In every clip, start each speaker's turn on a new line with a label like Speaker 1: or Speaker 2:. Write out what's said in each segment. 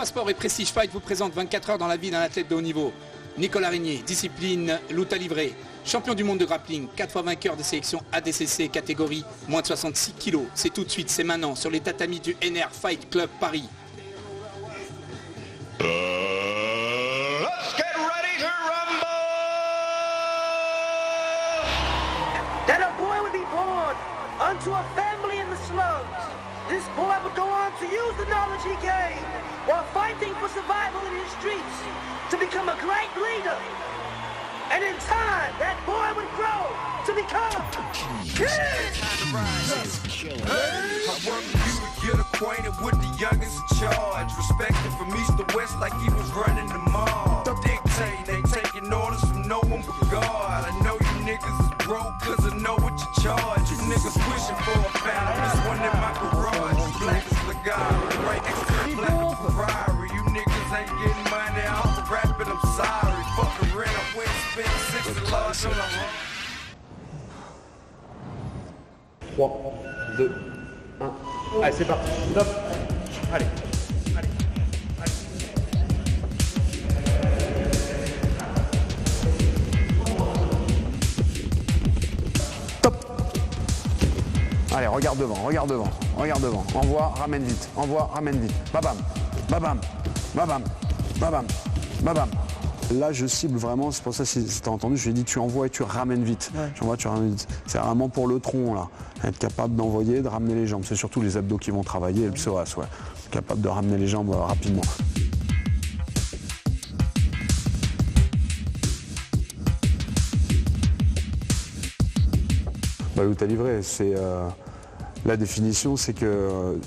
Speaker 1: 3 Sports et Prestige Fight vous présente 24 heures dans la vie d'un athlète de haut niveau. Nicolas Régnier, discipline lutte à livrer. Champion du monde de grappling, 4 fois vainqueur des sélections ADCC catégorie moins de 66 kg. C'est tout de suite, c'est maintenant sur les tatamis du NR Fight Club Paris.
Speaker 2: Let's get ready to rumble!
Speaker 3: That a boy would be born unto a family in the slums. This boy would go on to use the knowledge he gained while fighting for survival in his streets to become a great leader. And in time, that boy would grow to become king.
Speaker 4: I work for you to get acquainted with the youngest in charge. Respected from east to west like he was running the mall. Dictate, they taking orders from no one but God. I know you niggas is broke cause I know what you charge. You niggas wishing for a fountain, this one in my garage. Black as the guy, right next to the black Ferrari. You niggas ain't getting money off the rapping, I'm sorry. Fuck the rent, I went and spent 6 large on the run.
Speaker 5: 3, 2, 1. Allez, c'est parti. Top. Allez. Top. Allez, regarde devant, regarde devant, regarde devant. Envoie, ramène vite. Envoie, ramène vite. Babam, babam, babam, babam, babam. Là, je cible vraiment, c'est pour ça, si tu as entendu, je lui ai dit tu envoies et tu ramènes vite. Ouais. Tu envoies, tu ramènes vite. C'est vraiment pour le tronc, là. Être capable d'envoyer, de ramener les jambes. C'est surtout les abdos qui vont travailler et le psoas, ouais. Capable de ramener les jambes rapidement. Bah, lutte à livrer, c'est la définition, c'est que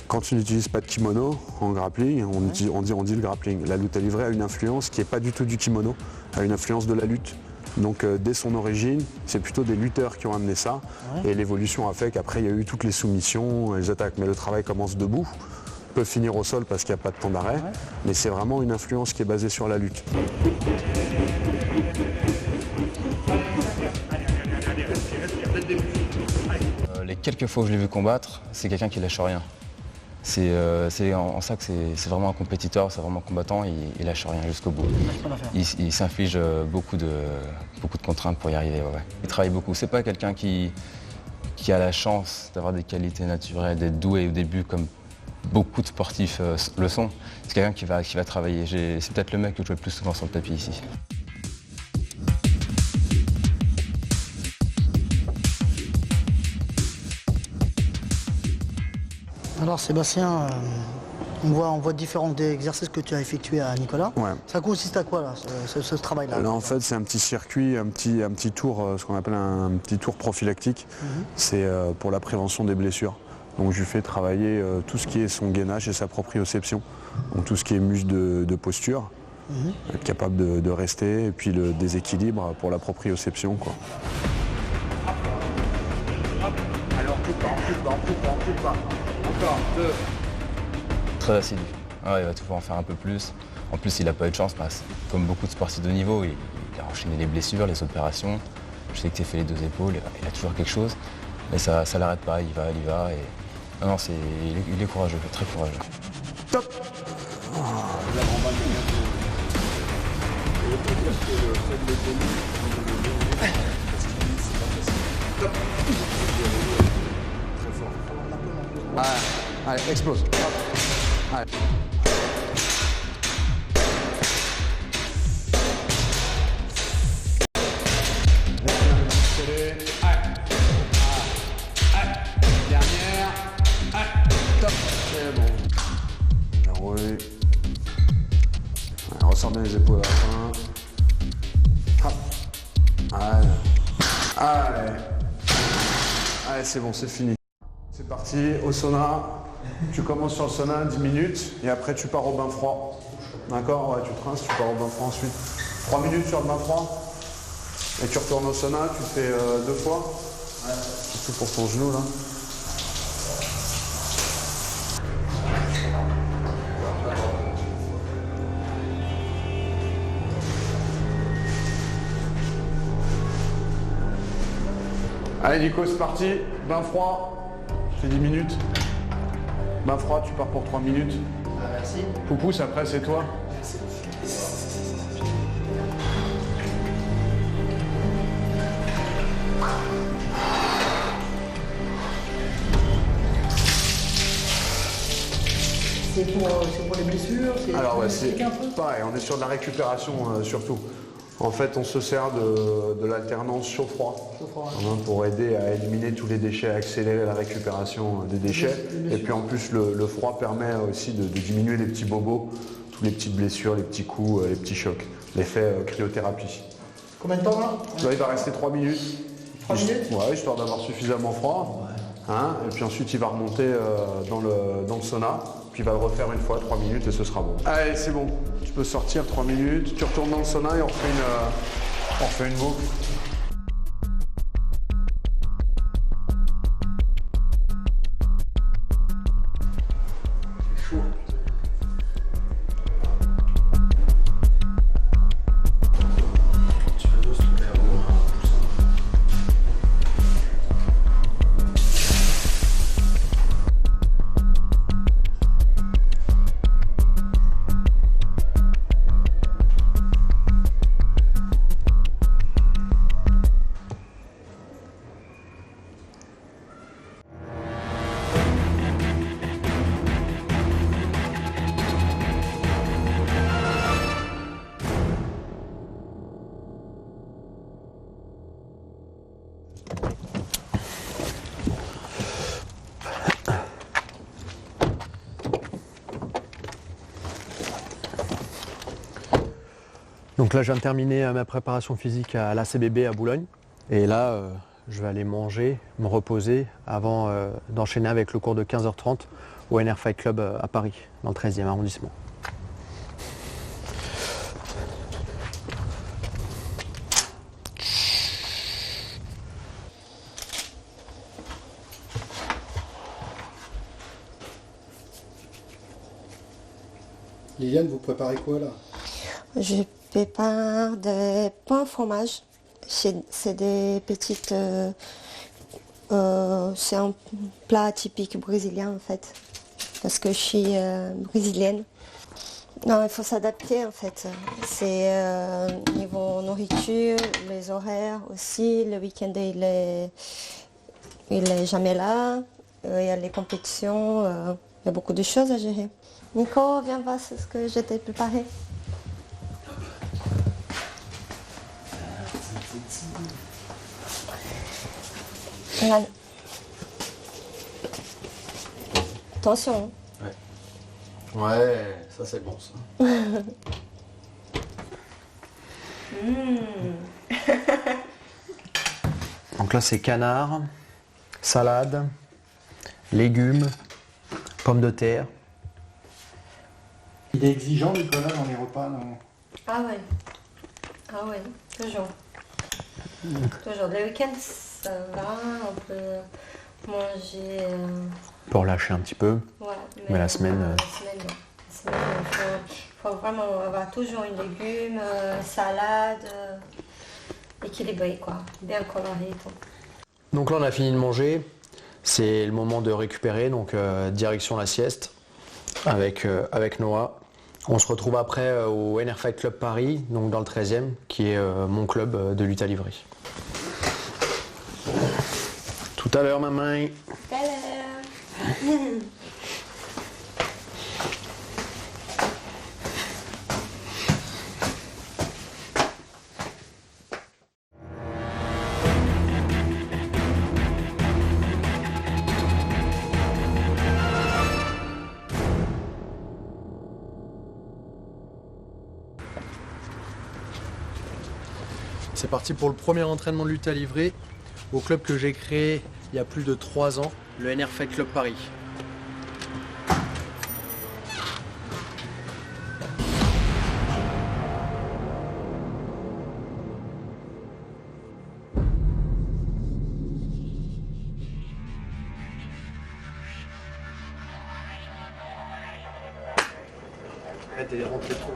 Speaker 5: quand tu n'utilises pas de kimono en grappling, on dit le grappling. La lutte à livrer a une influence qui n'est pas du tout du kimono, a une influence de la lutte. Donc dès son origine, c'est plutôt des lutteurs qui ont amené ça. Ouais. Et l'évolution a fait qu'après il y a eu toutes les soumissions, les attaques. Mais le travail commence debout, peut finir au sol parce qu'il n'y a pas de temps d'arrêt. Ouais. Mais c'est vraiment une influence qui est basée sur la lutte.
Speaker 6: Les quelques fois où je l'ai vu combattre, c'est quelqu'un qui lâche rien. C'est en ça que c'est vraiment un compétiteur, c'est vraiment un combattant, il lâche rien jusqu'au bout. Il s'inflige beaucoup de contraintes pour y arriver. Ouais. Il travaille beaucoup. C'est pas quelqu'un qui a la chance d'avoir des qualités naturelles, d'être doué au début comme beaucoup de sportifs le sont. C'est quelqu'un qui va travailler. C'est peut-être le mec que je joue le plus souvent sur le tapis ici.
Speaker 7: Alors Sébastien, on voit différents exercices que tu as effectués à Nicolas. Ouais. Ça consiste à quoi là, ce travail-là?
Speaker 5: Là en fait c'est un petit circuit, un petit tour, ce qu'on appelle un petit tour prophylactique. C'est pour la prévention des blessures. Donc je lui fais travailler tout ce qui est son gainage et sa proprioception. Donc tout ce qui est muscle de posture, être capable de rester, et puis le déséquilibre pour la proprioception, quoi.
Speaker 1: Alors plus bas. Encore, 2.
Speaker 6: Très assidu. Ouais, il va toujours en faire un peu plus. En plus, il n'a pas eu de chance, comme beaucoup de sportifs de niveau, il a enchaîné les blessures, les opérations. Je sais que tu as fait les 2 épaules, il a toujours quelque chose. Mais ça ne l'arrête pas, il y va. Et... Non, il est courageux, très courageux.
Speaker 5: Top. Allez, explose. Allez.
Speaker 1: Dernière.
Speaker 5: Top. C'est bon. Bien roulé. Allez, ressort bien les épaules à la fin. Hop. Allez, c'est bon, c'est fini. C'est parti, au sauna. Tu commences sur le sauna 10 minutes et après tu pars au bain froid. D'accord? Ouais, tu te rinces, tu pars au bain froid ensuite. 3 minutes sur le bain froid. Et tu retournes au sauna, tu fais 2 fois. Ouais. Surtout pour ton genou là. Allez Nico, c'est parti. Bain froid. Tu fais 10 minutes. Bain froid, tu pars pour 3 minutes.
Speaker 7: Merci.
Speaker 5: Poupous, après c'est toi.
Speaker 7: C'est pour les blessures.
Speaker 5: Alors ouais, c'est pareil, on est sur de la récupération surtout. En fait, on se sert de l'alternance chaud-froid pour aider à éliminer tous les déchets, à accélérer la récupération des déchets. Et puis en plus, le froid permet aussi de diminuer les petits bobos, toutes les petites blessures, les petits coups, les petits chocs. L'effet cryothérapie.
Speaker 7: Combien de temps là?
Speaker 5: Là, il va rester 3 minutes.
Speaker 7: 3 minutes?
Speaker 5: Ouais, histoire d'avoir suffisamment froid. Hein, et puis ensuite, il va remonter dans le sauna. Puis il va le refaire une fois, 3 minutes et ce sera bon. Allez, c'est bon. Tu peux sortir 3 minutes, tu retournes dans le sauna et on refait une boucle. C'est chaud. Tu vas dos trouver à bout,
Speaker 2: Donc là, je viens de terminer ma préparation physique à l'ACBB à Boulogne. Et là, je vais aller manger, me reposer avant d'enchaîner avec le cours de 15h30 au NR Fight Club à Paris, dans le 13e arrondissement.
Speaker 8: Liliane, vous préparez quoi là?
Speaker 9: Je prépare des pains au fromage. C'est des petites... c'est un plat typique brésilien en fait. Parce que je suis brésilienne. Non, il faut s'adapter en fait. C'est niveau nourriture, les horaires aussi. Le week-end il est jamais là. Il y a les compétitions. Il y a beaucoup de choses à gérer. Nico, viens voir ce que je t'ai préparé. Voilà. Attention.
Speaker 8: Ouais, ça c'est bon ça.
Speaker 2: Donc là, c'est canard, salade, légumes, pommes de terre.
Speaker 8: Il est exigeant Nicolas dans les repas, non?
Speaker 9: Ah ouais, toujours. Toujours. Les week-ends, ça va, on peut manger...
Speaker 2: Pour lâcher un petit peu.
Speaker 9: Ouais,
Speaker 2: mais la semaine...
Speaker 9: il faut vraiment avoir toujours une légume, salade, équilibré quoi, bien coloré et tout.
Speaker 2: Donc là, on a fini de manger. C'est le moment de récupérer, donc direction la sieste avec Noah. On se retrouve après au NR Fight Club Paris, donc dans le 13e, qui est mon club de lutte à livrer. Tout à l'heure, maman.
Speaker 9: Tout à l'heure.
Speaker 2: C'est parti pour le premier entraînement de lutte à livrer au club que j'ai créé il y a plus de 3 ans, le NR Fight Club Paris. T'es rentré trop.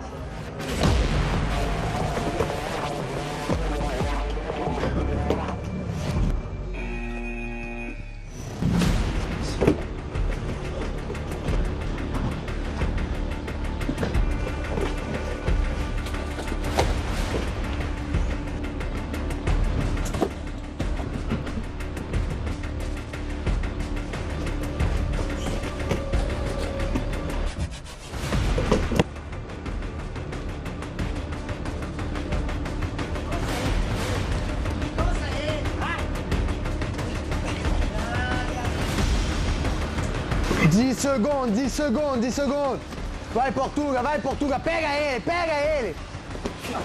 Speaker 10: 10 secondes, 10 secondes, 10 secondes. Vai Portuga, pega ele.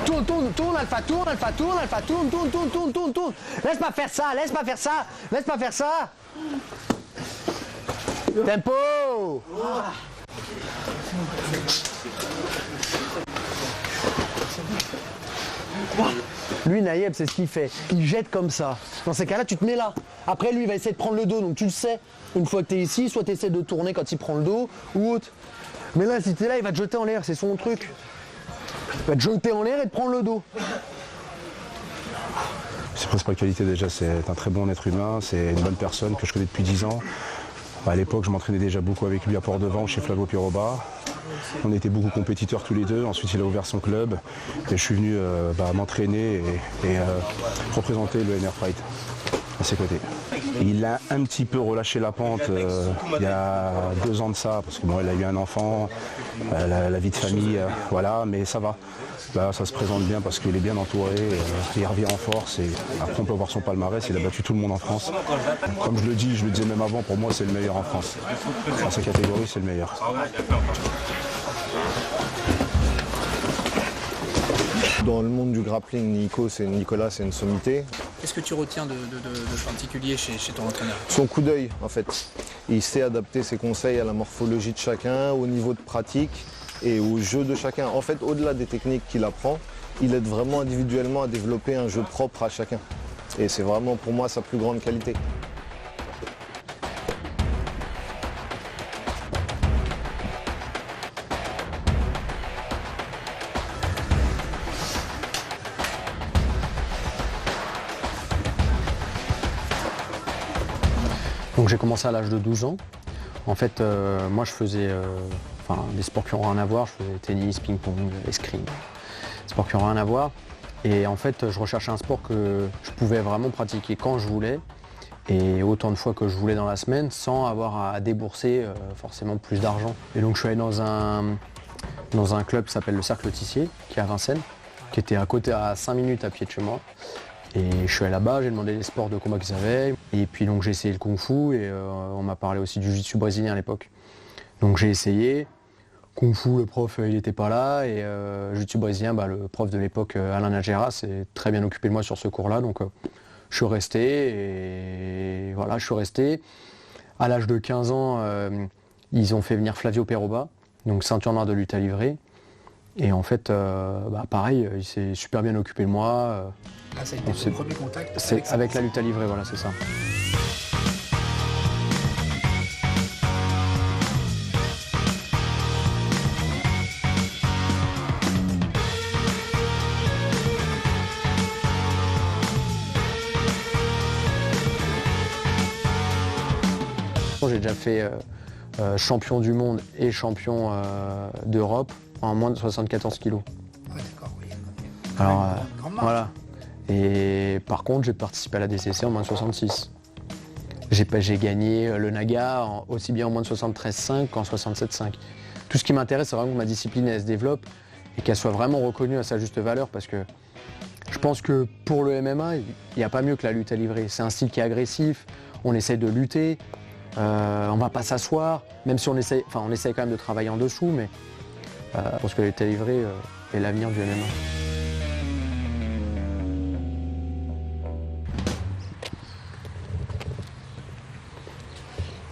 Speaker 10: Tourne Alpha, tourne. Laisse pas faire ça. Tempo. Lui, Naïeb, c'est ce qu'il fait. Il jette comme ça. Dans ces cas-là, tu te mets là. Après, lui, il va essayer de prendre le dos. Donc, tu le sais. Une fois que tu es ici, soit tu essaies de tourner quand il prend le dos ou autre. Mais là, si tu es là, il va te jeter en l'air. C'est son truc. Il va te jeter en l'air et te prendre le dos.
Speaker 5: Ses principales qualités, déjà, c'est un très bon être humain. C'est une bonne personne que je connais depuis 10 ans. À l'époque, je m'entraînais déjà beaucoup avec lui à Port-de-Vent, chez Flavio Piroba. On était beaucoup compétiteurs tous les deux. Ensuite, il a ouvert son club. Et je suis venu m'entraîner et représenter le NR Fight à ses côtés. Il a un petit peu relâché la pente il y a 2 ans de ça, parce que bon, il a eu un enfant, la vie de famille, voilà, mais ça va. Là, ça se présente bien parce qu'il est bien entouré, il revient en force et après on peut voir son palmarès, il a battu tout le monde en France. Comme je le dis, je le disais même avant, pour moi c'est le meilleur en France. Dans sa catégorie, c'est le meilleur.
Speaker 11: Dans le monde du grappling, Nicolas, c'est une sommité.
Speaker 1: Qu'est-ce que tu retiens de particulier chez ton entraîneur?
Speaker 11: Son coup d'œil, en fait. Il sait adapter ses conseils à la morphologie de chacun, au niveau de pratique et au jeu de chacun. En fait, au-delà des techniques qu'il apprend, il aide vraiment individuellement à développer un jeu propre à chacun. Et c'est vraiment pour moi sa plus grande qualité.
Speaker 2: Donc j'ai commencé à l'âge de 12 ans. En fait, moi je faisais des sports qui n'ont rien à voir. Je faisais tennis, ping-pong, escrime, sports qui n'ont rien à voir. Et en fait, je recherchais un sport que je pouvais vraiment pratiquer quand je voulais et autant de fois que je voulais dans la semaine sans avoir à débourser forcément plus d'argent. Et donc je suis allé dans un club qui s'appelle le Cercle Tissier, qui est à Vincennes, qui était à côté, à 5 minutes à pied de chez moi. Et je suis allé là-bas, j'ai demandé les sports de combat qu'ils avaient. Et puis donc j'ai essayé le kung-fu et on m'a parlé aussi du jiu-jitsu brésilien à l'époque. Donc j'ai essayé. Kung-fu, le prof, il n'était pas là. Et jiu-jitsu brésilien, le prof de l'époque, Alain Najera, s'est très bien occupé de moi sur ce cours-là. Donc je suis resté. Et voilà, je suis resté. À l'âge de 15 ans, ils ont fait venir Flavio Piroba, donc ceinture noire de lutte à livrer. Et en fait, pareil, il s'est super bien occupé de moi.
Speaker 1: Là, ça a été son premier contact
Speaker 2: avec la lutte à livrer, voilà, c'est ça. J'ai déjà fait champion du monde et champion d'Europe en moins de 74 kilos.
Speaker 1: Ouais, d'accord, oui.
Speaker 2: Alors, voilà. Et par contre, j'ai participé à la DCC en moins de 66. J'ai gagné le Naga aussi bien en moins de 73,5 qu'en 67,5. Tout ce qui m'intéresse, c'est vraiment que ma discipline elle se développe et qu'elle soit vraiment reconnue à sa juste valeur parce que je pense que pour le MMA, il n'y a pas mieux que la lutte à livrer. C'est un style qui est agressif, on essaie de lutter, on ne va pas s'asseoir, même si on essaie quand même de travailler en dessous, mais je pense que la lutte à livrer est l'avenir du MMA.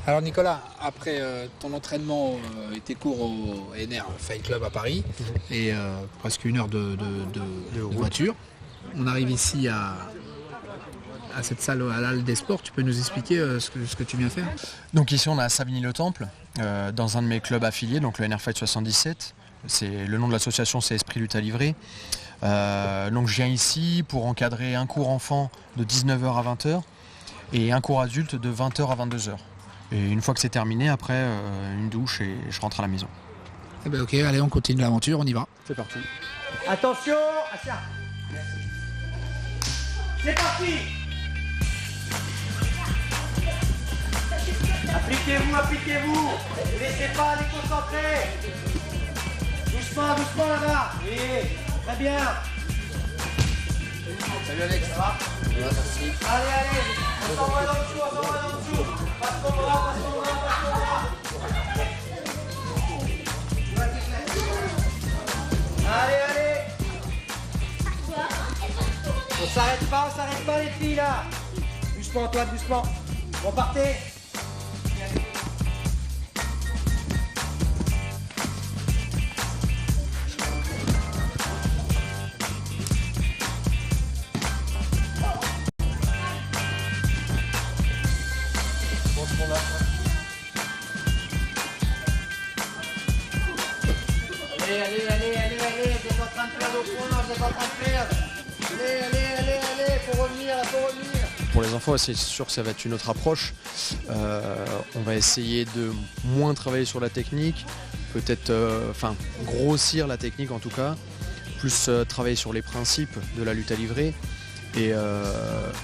Speaker 1: Alors Nicolas, après ton entraînement et tes cours au NR Fight Club à Paris, et presque 1 heure de voiture, on arrive ici à cette salle, à l'Halle des Sports. Tu peux nous expliquer ce que tu viens faire?
Speaker 2: Donc ici on est à Savigny-le-Temple, dans un de mes clubs affiliés, donc le NR Fight 77. Le nom de l'association, c'est Esprit Lutte à livrer. Donc je viens ici pour encadrer un cours enfant de 19h à 20h et un cours adulte de 20h à 22h. Et une fois que c'est terminé, après une douche et je rentre à la maison.
Speaker 1: Eh ben ok, allez, on continue l'aventure, on y va.
Speaker 2: C'est parti.
Speaker 10: Attention à ça. C'est parti. Appliquez-vous. Ne laissez pas les concentrer. Doucement là-bas. Oui, très bien.
Speaker 1: Salut Alex, ça va?
Speaker 10: Ouais, merci. Allez, on s'envoie dans le dessous. Passe ton bras.
Speaker 12: On s'arrête pas les filles là. Doucement Antoine, doucement. Bon, partez. Allez, vous êtes en train de perdre au point, vous êtes en train de perdre. Allez, faut revenir.
Speaker 2: Pour les enfants, c'est sûr que ça va être une autre approche. On va essayer de moins travailler sur la technique, peut-être grossir la technique en tout cas, plus travailler sur les principes de la lutte à livrer et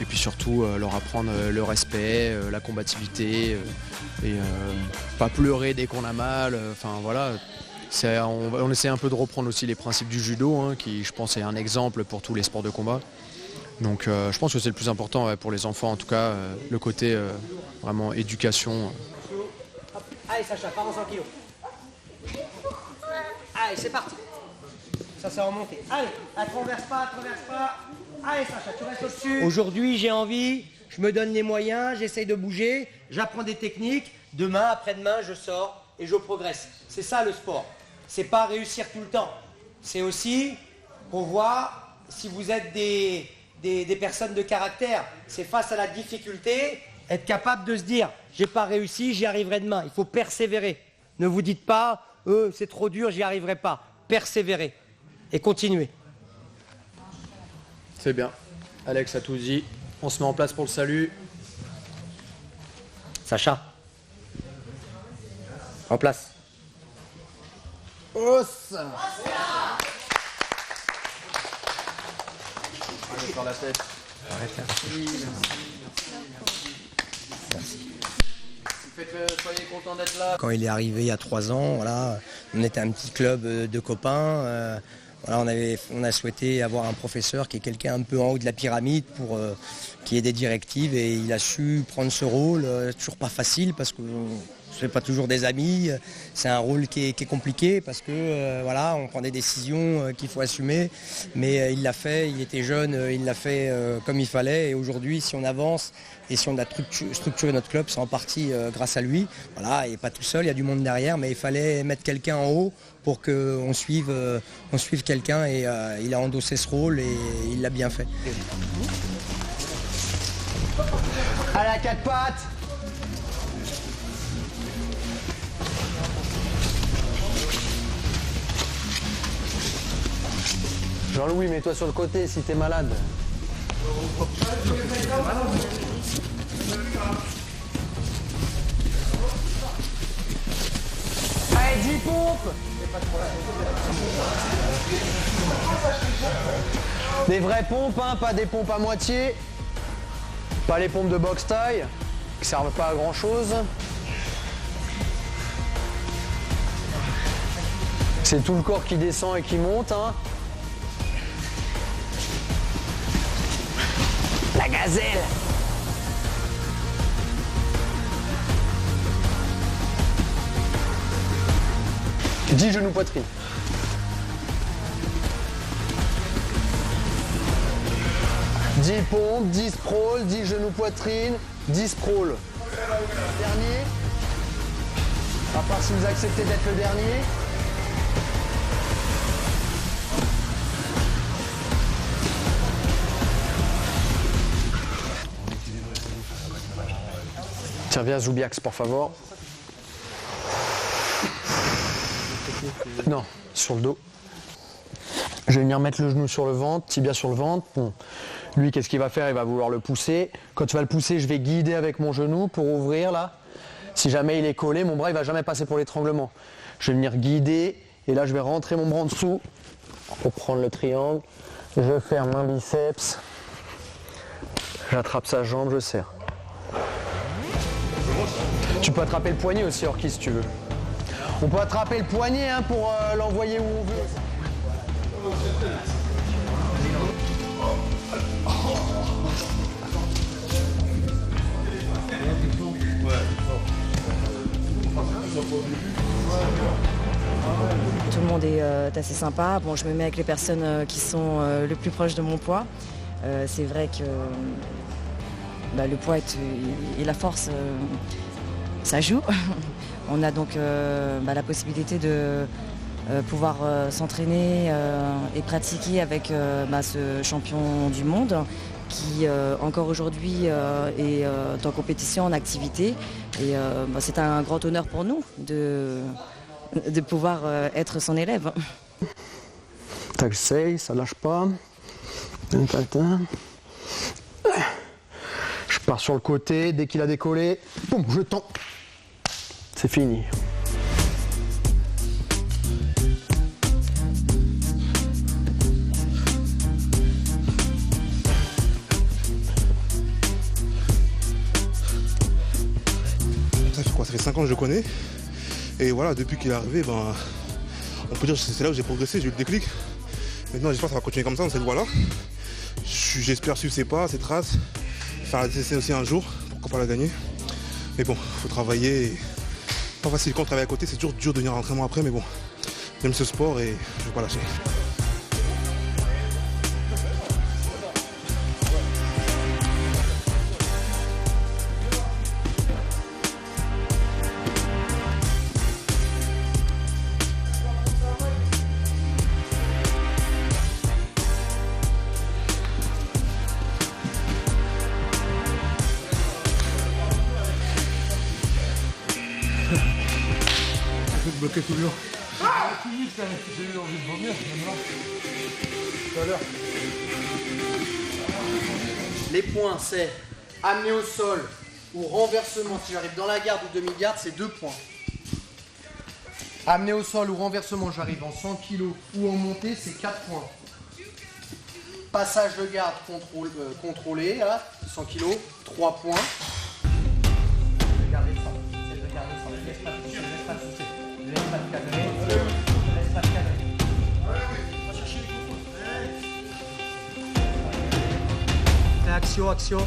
Speaker 2: puis surtout leur apprendre le respect, la combativité et pas pleurer dès qu'on a mal. Voilà. On essaie un peu de reprendre aussi les principes du judo, hein, qui je pense est un exemple pour tous les sports de combat. Donc je pense que c'est le plus important pour les enfants, en tout cas le côté vraiment éducation.
Speaker 12: Allez Sacha, pars en 100 kilos. Allez, c'est parti. Ça s'est remonté. Allez, traverse pas. Allez Sacha, tu restes au-dessus. Aujourd'hui, j'ai envie, je me donne les moyens, j'essaye de bouger, j'apprends des techniques. Demain, après-demain, je sors et je progresse. C'est ça le sport. C'est pas réussir tout le temps. C'est aussi pour voir si vous êtes des personnes de caractère. C'est face à la difficulté, être capable de se dire j'ai pas réussi, j'y arriverai demain. Il faut persévérer. Ne vous dites pas c'est trop dur, j'y arriverai pas. Persévérez et continuez.
Speaker 2: C'est bien. Alex a tout dit. On se met en place pour le salut.
Speaker 12: Sacha. En place.
Speaker 10: Os.
Speaker 2: Allez, par la tête. Soyez contents d'être là.
Speaker 12: Quand il est arrivé il y a 3 ans, voilà, on était un petit club de copains. Voilà, on a souhaité avoir un professeur qui est quelqu'un un peu en haut de la pyramide pour qui ait des directives et il a su prendre ce rôle. Toujours pas facile parce que je fais pas toujours des amis. C'est un rôle qui est compliqué parce que voilà, on prend des décisions qu'il faut assumer. Mais il l'a fait, il était jeune, il l'a fait comme il fallait. Et aujourd'hui, si on avance et si on a structuré notre club, c'est en partie grâce à lui. Voilà, il n'est pas tout seul, il y a du monde derrière, mais il fallait mettre quelqu'un en haut pour qu'on suive quelqu'un et il a endossé ce rôle et il l'a bien fait.
Speaker 10: Allez, à 4 pattes. Jean-Louis, mets-toi sur le côté si t'es malade. Allez, 10 pompes. Des vraies pompes, hein, pas des pompes à moitié. Pas les pompes de boxe taille, qui servent pas à grand chose. C'est tout le corps qui descend et qui monte, hein. La gazelle. Dis genou poitrine. Dix pompes, 10 sprawls, 10 genoux poitrine, 10 sprawls. Dernier. À part si vous acceptez d'être le dernier. Tiens, viens Zoubiax, por favor. Non, sur le dos. Je vais venir mettre le genou sur le ventre, tibia sur le ventre. Bon. Lui, qu'est-ce qu'il va faire? Il va vouloir le pousser. Quand tu vas le pousser, je vais guider avec mon genou pour ouvrir là. Si jamais il est collé, mon bras il va jamais passer pour l'étranglement. Je vais venir guider et là je vais rentrer mon bras en dessous pour prendre le triangle. Je ferme un biceps. J'attrape sa jambe, je serre. Tu peux attraper le poignet aussi, Orki, si tu veux. On peut attraper le poignet hein, pour l'envoyer où on veut.
Speaker 13: Tout le monde est assez sympa. Bon, je me mets avec les personnes qui sont le plus proches de mon poids. C'est vrai que le poids et la force, ça joue. On a donc la possibilité de pouvoir s'entraîner et pratiquer avec ce champion du monde qui encore aujourd'hui est en compétition, en activité. Et c'est un grand honneur pour nous de pouvoir être son élève.
Speaker 10: Tac, j'essaye, ça lâche pas. Je pars sur le côté, dès qu'il a décollé, boum, je tends. C'est fini.
Speaker 14: Ça fait 5 ans que je le connais. Et voilà, depuis qu'il est arrivé, on peut dire que c'est là où j'ai progressé, j'ai eu le déclic. Maintenant, j'espère que ça va continuer comme ça dans cette voie-là. J'espère suivre ses pas, ses traces, faire la DCC aussi un jour, pourquoi pas la gagner. Mais bon, il faut travailler. Pas facile quand on travaille à côté, c'est toujours dur de venir à l'entraînement après, mais bon, j'aime ce sport et je ne vais pas lâcher. Bloqué toujours. J'ai eu envie de vomir, même là. Tout à l'heure.
Speaker 10: Les points, c'est amener au sol ou renversement. Si j'arrive dans la garde ou demi-garde, c'est 2 points. Amener au sol ou renversement, j'arrive en 100 kg ou en montée, c'est 4 points. Passage de garde contrôlé, là, 100 kg, 3 points. Regardez ça. Laisse pas de soucis. Laisse pas de cadrer. Laisse pas de cadrer.
Speaker 12: Préaction, action.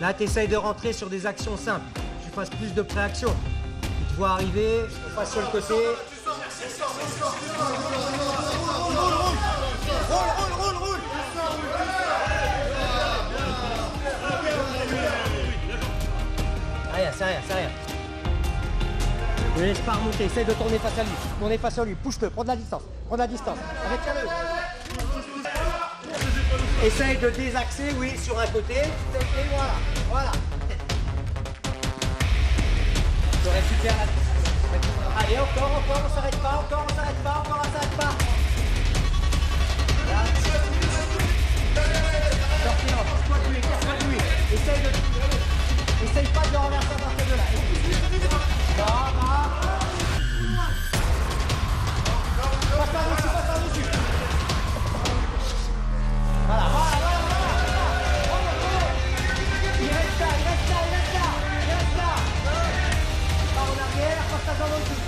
Speaker 12: Là, tu essayes de rentrer sur des actions simples. Tu fasses plus de préaction. Tu te vois arriver, on passe sur le côté. Roule. C'est rien. Ne laisse pas remonter, essaye de tourner face à lui. Pousse-le, prends de la distance. Arrête-le. Essaye de désaxer, oui, sur un côté. Et voilà. Tu récupères la... Allez, encore, on s'arrête pas. Là. Sorti-là, casse-toi de lui. Essaye pas de le renverser à partir de là. Passe par-dessus. Voilà. Il reste là. Pas en arrière, passe ta jambe en dessous.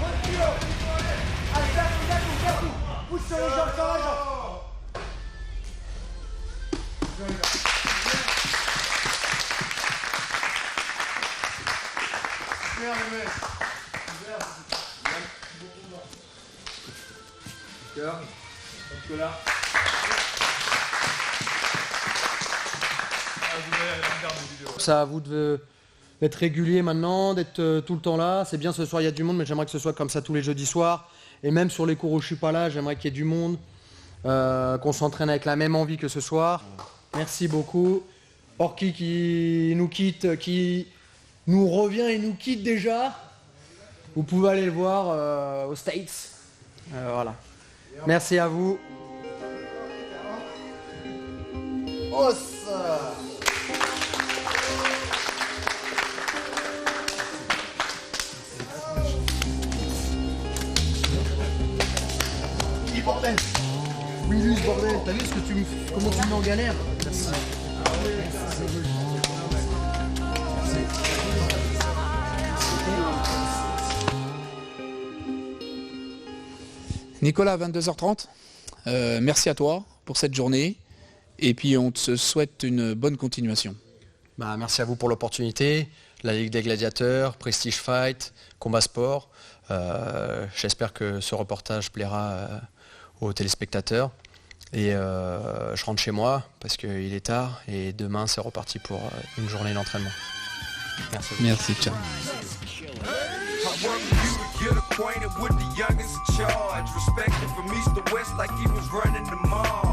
Speaker 12: Roule plus haut. Allez, garde tout. Pousse sur les jambes,
Speaker 14: Super les mecs. Super. Donc là.
Speaker 10: C'est à vous d'être régulier maintenant, d'être tout le temps là. C'est bien, ce soir il y a du monde, mais j'aimerais que ce soit comme ça tous les jeudis soirs. Et même sur les cours où je suis pas là, j'aimerais qu'il y ait du monde, qu'on s'entraîne avec la même envie que ce soir. Merci beaucoup. Orki qui nous quitte, qui nous revient et nous quitte déjà. Vous pouvez aller le voir aux States. Voilà. Merci à vous. Oh ça. Bordel. Oui, bordel, t'as vu comment tu me mets en galère? Merci.
Speaker 1: Nicolas, 22h30, merci à toi pour cette journée et puis on te souhaite une bonne continuation.
Speaker 2: Merci à vous pour l'opportunité. La Ligue des Gladiateurs, Prestige Fight, Combat Sport. J'espère que ce reportage plaira aux téléspectateurs. Et je rentre chez moi parce qu'il est tard et demain c'est reparti pour une journée d'entraînement. Merci.
Speaker 1: Merci, ciao.
Speaker 4: Get acquainted with the youngest in charge. Respected from east to west like he was running the mall.